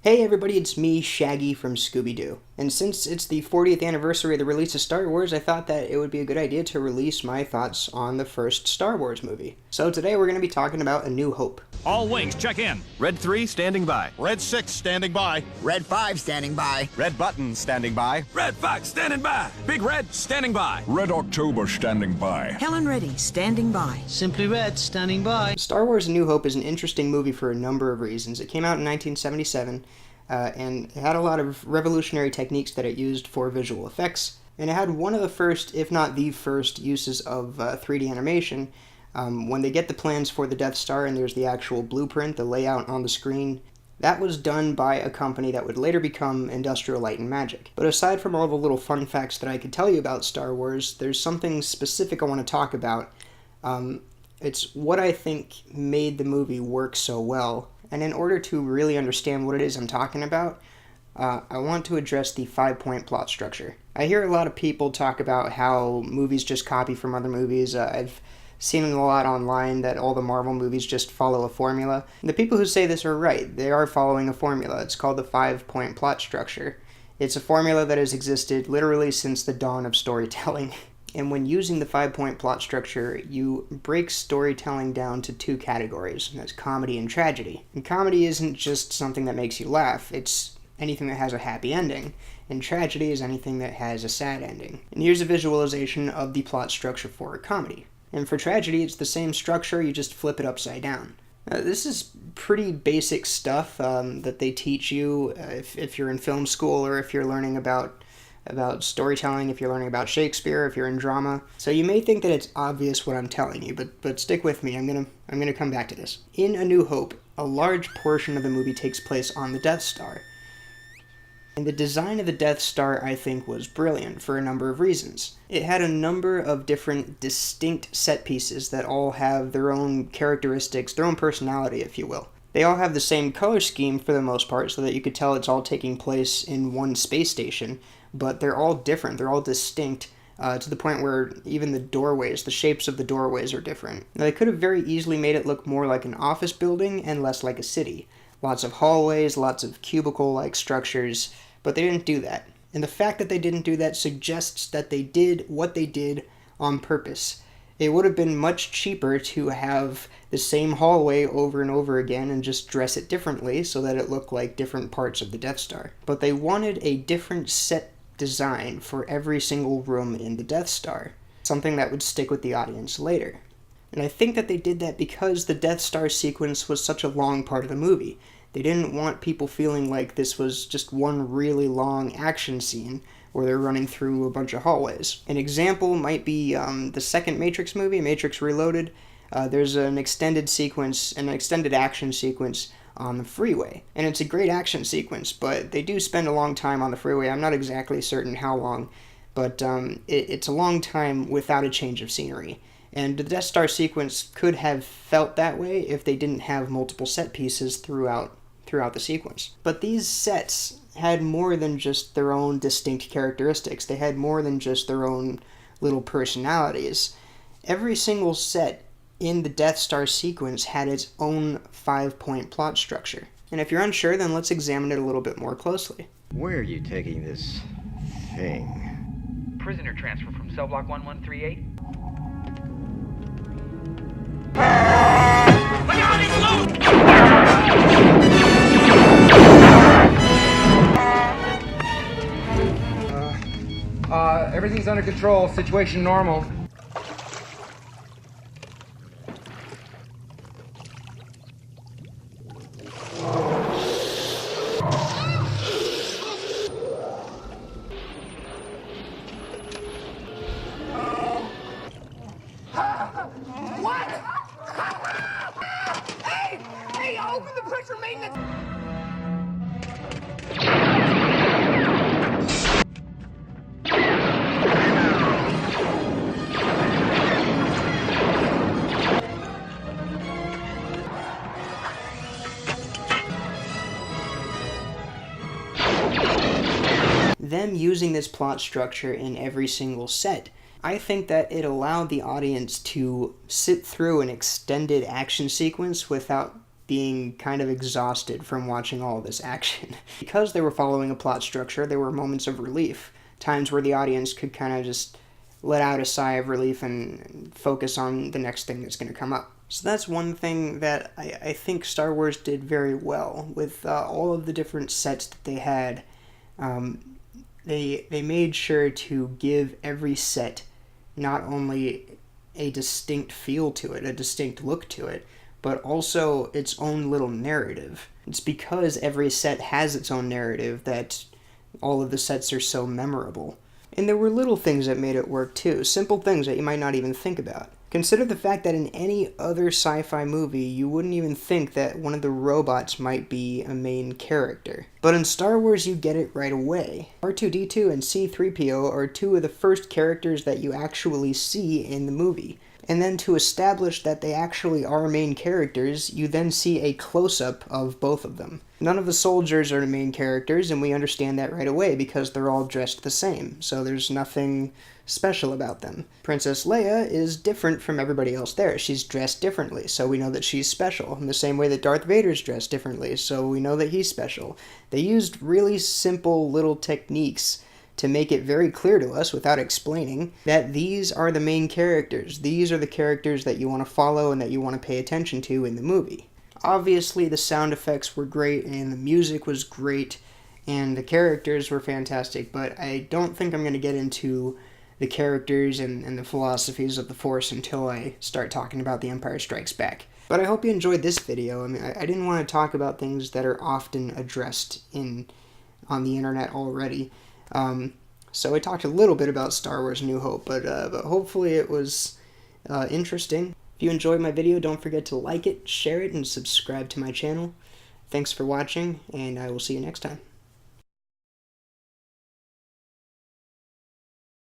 Hey everybody, it's me, Shaggy from Scooby-Doo. And since it's the 40th anniversary of the release of Star Wars, I thought that it would be a good idea to release my thoughts on the first Star Wars movie. So today we're going to be talking about A New Hope. All wings, check in. Red 3, standing by. Red 6, standing by. Red 5, standing by. Red button, standing by. Red Fox, standing by. Big Red, standing by. Red October, standing by. Helen Reddy, standing by. Simply Red, standing by. Star Wars A New Hope is an interesting movie for a number of reasons. It came out in 1977, and it had a lot of revolutionary techniques that it used for visual effects, and it had one of the first, if not the first, uses of 3D animation. When they get the plans for the Death Star and there's the actual blueprint, the layout on the screen, that was done by a company that would later become Industrial Light and Magic. But aside from all the little fun facts that I could tell you about Star Wars, there's something specific I want to talk about. It's what I think made the movie work so well. And in order to really understand what it is I'm talking about, I want to address the 5-point plot structure. I hear a lot of people talk about how movies just copy from other movies. I've seen a lot online that all the Marvel movies just follow a formula. The people who say this are right. They are following a formula. It's called the 5-point plot structure. It's a formula that has existed literally since the dawn of storytelling. And when using the 5-point plot structure, you break storytelling down to two categories. That's comedy and tragedy. And comedy isn't just something that makes you laugh. It's anything that has a happy ending. And tragedy is anything that has a sad ending. And here's a visualization of the plot structure for a comedy. And for tragedy, it's the same structure, you just flip it upside down. This is pretty basic stuff that they teach you if you're in film school or if you're learning about storytelling, if you're learning about Shakespeare, if you're in drama. So you may think that it's obvious what I'm telling you, but stick with me. I'm gonna come back to this. In A New Hope, a large portion of the movie takes place on the Death Star. And the design of the Death Star, I think, was brilliant for a number of reasons. It had a number of different distinct set pieces that all have their own characteristics, their own personality, if you will. They all have the same color scheme for the most part, so that you could tell it's all taking place in one space station, but they're all different, they're all distinct, to the point where even the doorways, the shapes of the doorways are different. Now, they could have very easily made it look more like an office building and less like a city. Lots of hallways, lots of cubicle-like structures, but they didn't do that. And the fact that they didn't do that suggests that they did what they did on purpose. It would have been much cheaper to have the same hallway over and over again and just dress it differently so that it looked like different parts of the Death Star. But they wanted a different set design for every single room in the Death Star, something that would stick with the audience later. And I think that they did that because the Death Star sequence was such a long part of the movie. They didn't want people feeling like this was just one really long action scene where they're running through a bunch of hallways. An example might be the second Matrix movie, Matrix Reloaded. There's an extended sequence, an extended action sequence on the freeway. And it's a great action sequence, but they do spend a long time on the freeway. I'm not exactly certain how long, but it's a long time without a change of scenery. And the Death Star sequence could have felt that way if they didn't have multiple set pieces throughout the sequence. But these sets had more than just their own distinct characteristics. They had more than just their own little personalities. Every single set in the Death Star sequence had its own 5-point plot structure. And if you're unsure, then let's examine it a little bit more closely. Where are you taking this thing? Prisoner transfer from cell block 1138. Everything's under control. Situation normal. What? Hey, open the pressure maintenance! Them using this plot structure in every single set, I think that it allowed the audience to sit through an extended action sequence without being kind of exhausted from watching all this action. Because they were following a plot structure, there were moments of relief, times where the audience could kind of just let out a sigh of relief and focus on the next thing that's going to come up. So that's one thing that I think Star Wars did very well, with all of the different sets that they had. They made sure to give every set not only a distinct feel to it, a distinct look to it, but also its own little narrative. It's because every set has its own narrative that all of the sets are so memorable. And there were little things that made it work too, simple things that you might not even think about. Consider the fact that in any other sci-fi movie, you wouldn't even think that one of the robots might be a main character. But in Star Wars, you get it right away. R2-D2 and C-3PO are two of the first characters that you actually see in the movie. And then to establish that they actually are main characters, you then see a close-up of both of them. None of the soldiers are the main characters, and we understand that right away because they're all dressed the same, so there's nothing special about them. Princess Leia is different from everybody else there. She's dressed differently, so we know that she's special, in the same way that Darth Vader's dressed differently, so we know that he's special. They used really simple little techniques to make it very clear to us, without explaining, that these are the main characters. These are the characters that you want to follow and that you want to pay attention to in the movie. Obviously, the sound effects were great, and the music was great, and the characters were fantastic, but I don't think I'm going to get into the characters and the philosophies of the Force until I start talking about The Empire Strikes Back. But I hope you enjoyed this video. I mean, I didn't want to talk about things that are often addressed on the internet already. So I talked a little bit about Star Wars New Hope, but hopefully it was interesting. If you enjoyed my video, don't forget to like it, share it, and subscribe to my channel. Thanks for watching, and I will see you next time.